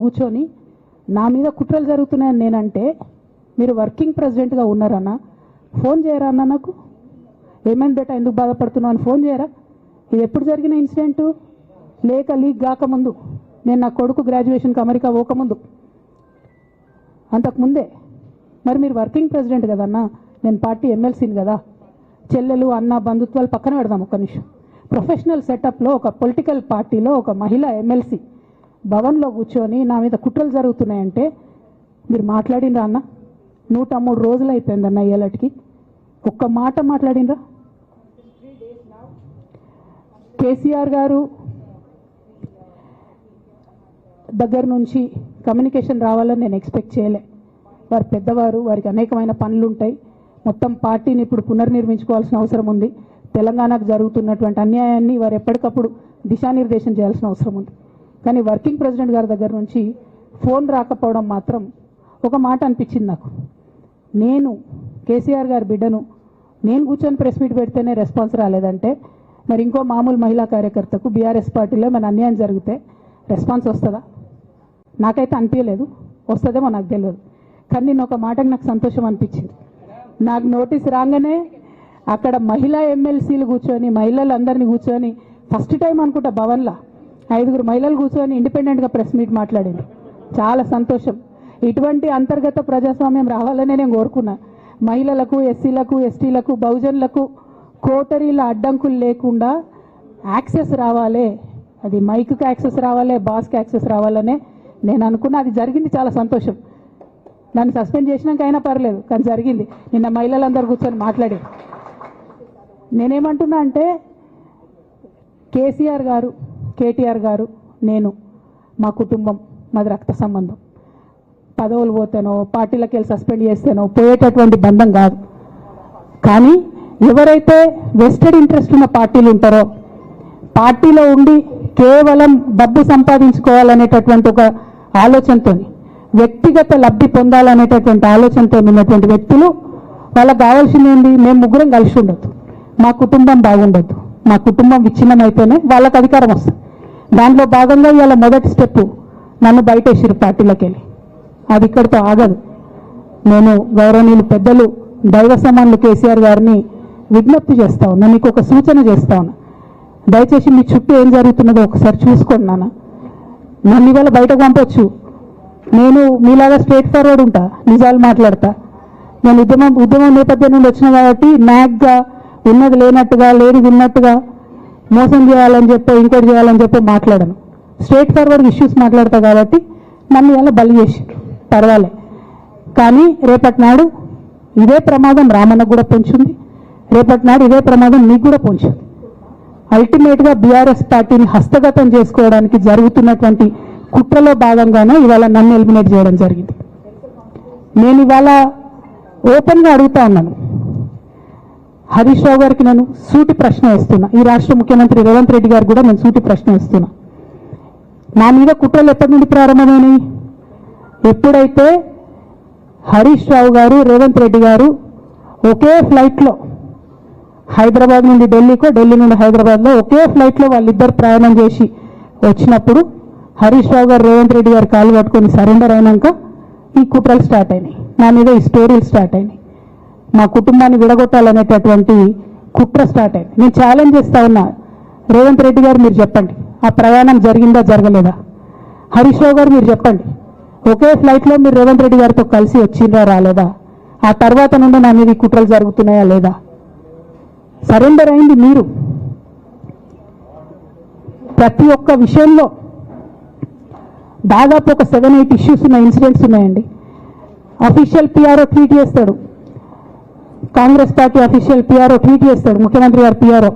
కూర్చొని నా మీద కుట్రలు జరుగుతున్నాయని నేనంటే మీరు వర్కింగ్ ప్రెసిడెంట్గా ఉన్నారన్నా ఫోన్ చేయరా అన్న, నాకు ఏమైంది బేటా, ఎందుకు బాధపడుతున్నావు అని ఫోన్ చేయరా? ఇది ఎప్పుడు జరిగిన ఇన్సిడెంటు? లేక లీక్ కాకముందు, నేను నా కొడుకు గ్రాడ్యుయేషన్కి అమెరికా పోకముందు, అంతకుముందే. మరి మీరు వర్కింగ్ ప్రెసిడెంట్ కదన్నా, నేను పార్టీ ఎమ్మెల్సీని కదా. చెల్లెలు అన్న బంధుత్వాలు పక్కన పెడదాం ఒక్క నిమిషం. ప్రొఫెషనల్ సెటప్లో ఒక పొలిటికల్ పార్టీలో ఒక మహిళ ఎమ్మెల్సీ భవన్లో కూర్చొని నా మీద కుట్రలు జరుగుతున్నాయంటే మీరు మాట్లాడినరా అన్న? 103 రోజులు అయిపోయిందన్న ఇయ్యాలటికి, ఒక్క మాట మాట్లాడినరా? కేసీఆర్ గారు దగ్గర నుంచి కమ్యూనికేషన్ రావాలని నేను ఎక్స్పెక్ట్ చేయలే. వారు పెద్దవారు, వారికి అనేకమైన పనులు ఉంటాయి. మొత్తం పార్టీని ఇప్పుడు పునర్నిర్మించుకోవాల్సిన అవసరం ఉంది. తెలంగాణకు జరుగుతున్నటువంటి అన్యాయాన్ని వారు ఎప్పటికప్పుడు దిశానిర్దేశం చేయాల్సిన అవసరం ఉంది. కానీ వర్కింగ్ ప్రెసిడెంట్ గారి దగ్గర నుంచి ఫోన్ రాకపోవడం మాత్రం ఒక మాట అనిపించింది నాకు. నేను కేసీఆర్ గారి బిడ్డను, నేను కూర్చొని ప్రెస్ మీట్ పెడితేనే రెస్పాన్స్ రాలేదంటే మరి ఇంకో మామూలు మహిళా కార్యకర్తకు బీఆర్ఎస్ పార్టీలో మన అన్యాయం జరిగితే రెస్పాన్స్ వస్తుందా? నాకైతే అనిపించలేదు. వస్తుందేమో నాకు తెలియదు. కానీ నేను ఒక మాటకు నాకు సంతోషం అనిపించింది. నాకు నోటీస్ రాగానే అక్కడ మహిళా ఎమ్మెల్సీలు కూర్చొని, మహిళలందరినీ కూర్చొని, ఫస్ట్ టైం అనుకుంటా భవన్లో 5 మహిళలు కూర్చొని ఇండిపెండెంట్గా ప్రెస్ మీట్ మాట్లాడింది. చాలా సంతోషం. ఇటువంటి అంతర్గత ప్రజాస్వామ్యం రావాలనే నేను కోరుకున్నా. మహిళలకు, ఎస్సీలకు, ఎస్టీలకు, బహుజనులకు కోటరీల అడ్డంకులు లేకుండా యాక్సెస్ రావాలి. అది మైక్కి యాక్సెస్ రావాలి, బాస్కి యాక్సెస్ రావాలనే నేను అనుకున్నా. అది జరిగింది, చాలా సంతోషం. నన్ను సస్పెండ్ చేసినాక అయినా పర్లేదు, కానీ జరిగింది. నిన్న మహిళలందరూ కూర్చొని మాట్లాడి నేనేమంటున్నా అంటే, కేసీఆర్ గారు, కేటీఆర్ గారు, నేను, మా కుటుంబం, మాది రక్త సంబంధం. పదవులు పోతేనో, పార్టీలకు వెళ్ళి సస్పెండ్ చేస్తేనో పోయేటటువంటి బంధం కాదు. కానీ ఎవరైతే వెస్టెడ్ ఇంట్రెస్ట్ ఉన్న పార్టీలు ఉంటారో, పార్టీలో ఉండి కేవలం డబ్బు సంపాదించుకోవాలనేటటువంటి ఒక ఆలోచనతో, వ్యక్తిగత లబ్ధి పొందాలనేటటువంటి ఆలోచనతో ఉన్నటువంటి వ్యక్తులు, వాళ్ళకి కావాల్సింది ఏంటి? మేము ముగ్గురం కలిసి ఉండొద్దు, మా కుటుంబం బాగుండొద్దు, మా కుటుంబం విచ్ఛిన్నమైతేనే వాళ్ళకి అధికారం వస్తుంది. దాంట్లో భాగంగా ఇవాళ మొదటి స్టెప్ నన్ను బయటేసిరు పార్టీలోకి వెళ్ళి. అది ఇక్కడితో ఆగదు. నేను గౌరవనీయులు పెద్దలు దైవ సమానులు కేసీఆర్ గారిని విజ్ఞప్తి చేస్తా ఉన్నా, మీకు ఒక సూచన చేస్తా ఉన్నా. దయచేసి మీ చుట్టూ ఏం జరుగుతున్నదో ఒకసారి చూసుకోండి నాన్న. నన్ను ఇవాళ బయటకు పంపొచ్చు, నేను మీలాగా స్ట్రేట్ ఫార్వర్డ్ ఉంటా, నిజాలు మాట్లాడతా. నేను ఉద్యమం నేపథ్యం నుండి వచ్చిన కాబట్టి నాగ్గా, ఉన్నది లేనట్టుగా, లేనిది ఉన్నట్టుగా, మోసం చేయాలని చెప్పి, ఇంకోటి చేయాలని చెప్పి మాట్లాడను. స్ట్రేట్ ఫార్వర్డ్ ఇష్యూస్ మాట్లాడతా కాబట్టి నన్ను ఇలా బలి చేసి పర్వాలే. కానీ రేపటి నాడు ఇదే ప్రమాదం రామన్నకు కూడా పొంచుంది, రేపటి నాడు ఇదే ప్రమాదం మీకు కూడా పొంచుంది. అల్టిమేట్గా బీఆర్ఎస్ పార్టీని హస్తగతం చేసుకోవడానికి జరుగుతున్నటువంటి కుట్రలో భాగంగానే ఇవాళ నన్ను ఎలిమినేట్ చేయడం జరిగింది. నేను ఇవాళ ఓపెన్గా అడుగుతా ఉన్నాను, హరీష్ రావు గారికి నేను సూటి ప్రశ్న వేస్తున్నా, ఈ రాష్ట్ర ముఖ్యమంత్రి రేవంత్ రెడ్డి గారు కూడా నేను సూటి ప్రశ్న వేస్తున్నా. నా మీద కుట్రలు ఎప్పటి నుండి ప్రారంభమైనాయి? ఎప్పుడైతే హరీష్ రావు గారు, రేవంత్ రెడ్డి గారు ఒకే ఫ్లైట్లో హైదరాబాద్ నుండి ఢిల్లీకో, ఢిల్లీ నుండి హైదరాబాద్లో ఒకే ఫ్లైట్లో వాళ్ళిద్దరు ప్రయాణం చేసి వచ్చినప్పుడు హరీష్ రావు గారు, రేవంత్ రెడ్డి గారు కాలు పట్టుకొని సరెండర్ అయినాక ఈ కుట్రలు స్టార్ట్ అయినాయి, నా మీద ఈ స్టోరీలు స్టార్ట్ అయినాయి. మా కుటుంబాన్ని విడగొట్టాలనేటటువంటి కుట్ర స్టార్ట్ అయింది. నేను ఛాలెంజ్ చేస్తా ఉన్నా, రేవంత్ రెడ్డి గారు మీరు చెప్పండి, ఆ ప్రయాణం జరిగిందా జరగలేదా? హరీష్ రావు గారు మీరు చెప్పండి, ఒకే ఫ్లైట్లో మీరు రేవంత్ రెడ్డి గారితో కలిసి వచ్చిందా రాలేదా? ఆ తర్వాత నుండి నా మీద ఈ కుట్రలు జరుగుతున్నాయా లేదా? సరెండర్ అయింది మీరు. ప్రతి ఒక్క విషయంలో దాదాపు ఒక 7-8 ఇష్యూస్ ఉన్న ఇన్సిడెంట్స్ ఉన్నాయండి. అఫీషియల్ పిఆర్ఓ ట్వీట్ చేస్తాడు, Congress party official PRO tweet చేస్తాడు, ముఖ్యమంత్రి గారు పిఆర్ఓ,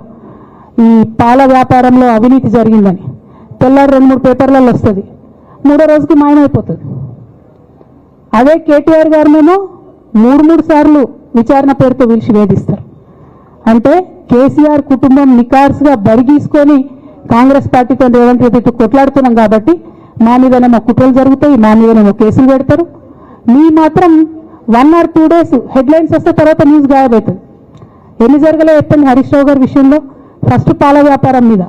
ఈ పాల వ్యాపారంలో అవినీతి జరిగిందని. తెల్లారు 2-3 పేపర్లలో వస్తుంది, 3వ రోజుకి మాయమైపోతుంది. అదే కేటీఆర్ గారినేమో 3 సార్లు విచారణ పేరుతో పిలిచి వేధిస్తారు. అంటే కేసీఆర్ కుటుంబం నికార్స్గా బరిగీసుకొని కాంగ్రెస్ పార్టీతో రేవంత్ రెడ్డితో కొట్లాడుతున్నాం కాబట్టి మా మీదనేమో కుట్రలు జరుగుతాయి, మా మీదనేమో కేసులు పెడతారు. మీ మాత్రం 1 or 2 days హెడ్లైన్స్ వస్తే తర్వాత న్యూస్ గాయబవుతుంది. ఎన్ని జరగలే చెప్పండి హరీష్ రావు గారి విషయంలో? ఫస్ట్ పాల వ్యాపారం మీద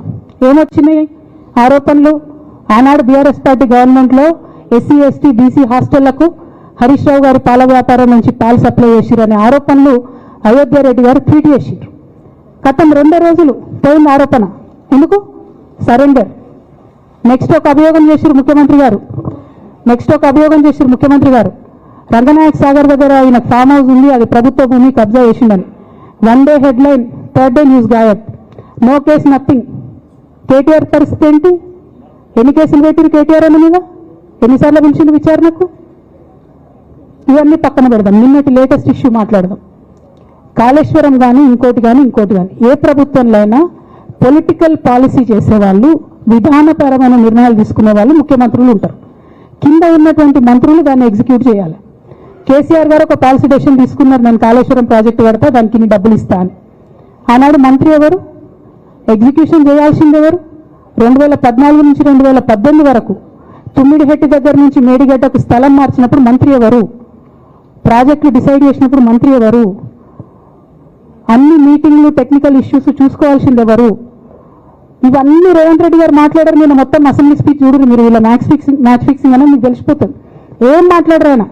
ఏమొచ్చినాయి ఆరోపణలు? ఆనాడు బీఆర్ఎస్ పార్టీ గవర్నమెంట్లో SC ST BC హాస్టళ్లకు Harish Rao గారి పాల వ్యాపారం నుంచి పాలు సప్లై చేసిరు అనే ఆరోపణలు అయోధ్య రెడ్డి గారు ట్వీట్ చేసిరు. గతం 2 రోజులు పోయిన ఆరోపణ ఎందుకు సరెండర్. నెక్స్ట్ ఒక అభియోగం చేసిరు ముఖ్యమంత్రి గారు రంగనాయక్ సాగర్ దగ్గర ఆయన ఫామ్ హౌస్ ఉంది, అది ప్రభుత్వ భూమి, కబ్జా చేసిందని. 1 day headline, 3rd day news గాయబ్. No case nothing. కేటీఆర్ పరిస్థితి ఏంటి? ఎన్ని కేసులు పెట్టిరు కేటీఆర్ అని మీద? ఎన్నిసార్లు పిలిచింది విచారణకు? ఇవన్నీ పక్కన పెడదాం. నిన్నటి లేటెస్ట్ ఇష్యూ మాట్లాడదాం. కాళేశ్వరం కానీ ఇంకోటి కానీ ఏ ప్రభుత్వంలో అయినా పొలిటికల్ పాలసీ చేసేవాళ్ళు, విధానపరమైన నిర్ణయాలు తీసుకునే వాళ్ళు ముఖ్యమంత్రులు ఉంటారు. కింద ఉన్నటువంటి మంత్రులు దాన్ని ఎగ్జిక్యూట్ చేయాలి. కేసీఆర్ గారు ఒక పాలసీ డెసిషన్ తీసుకున్నారు, నేను కాళేశ్వరం ప్రాజెక్టు కడతా, దానికి ఇన్ని డబ్బులు ఇస్తా అని. ఆనాడు మంత్రి ఎవరు? ఎగ్జిక్యూషన్ చేయాల్సింది ఎవరు? 2014 నుంచి 2018 వరకు తుమ్మిడిహెట్టి దగ్గర నుంచి మేడిగడ్డకు స్థలం మార్చినప్పుడు మంత్రి ఎవరు? ప్రాజెక్టులు డిసైడ్ చేసినప్పుడు మంత్రి ఎవరు? అన్ని మీటింగ్లు, టెక్నికల్ ఇష్యూస్ చూసుకోవాల్సింది ఎవరు? ఇవన్నీ రేవంత్ రెడ్డి గారు మాట్లాడారు. నేను మొత్తం అసెంబ్లీ స్పీచ్ చూడరు మీరు, ఇలా మ్యాచ్ ఫిక్సింగ్ అనేది మీకు తెలిసిపోతుంది. ఏం మాట్లాడరు ఆయన.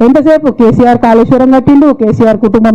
ఎంతసేపు కేసీఆర్ కాళేశ్వరం కట్టిండు, కేసీఆర్ కుటుంబం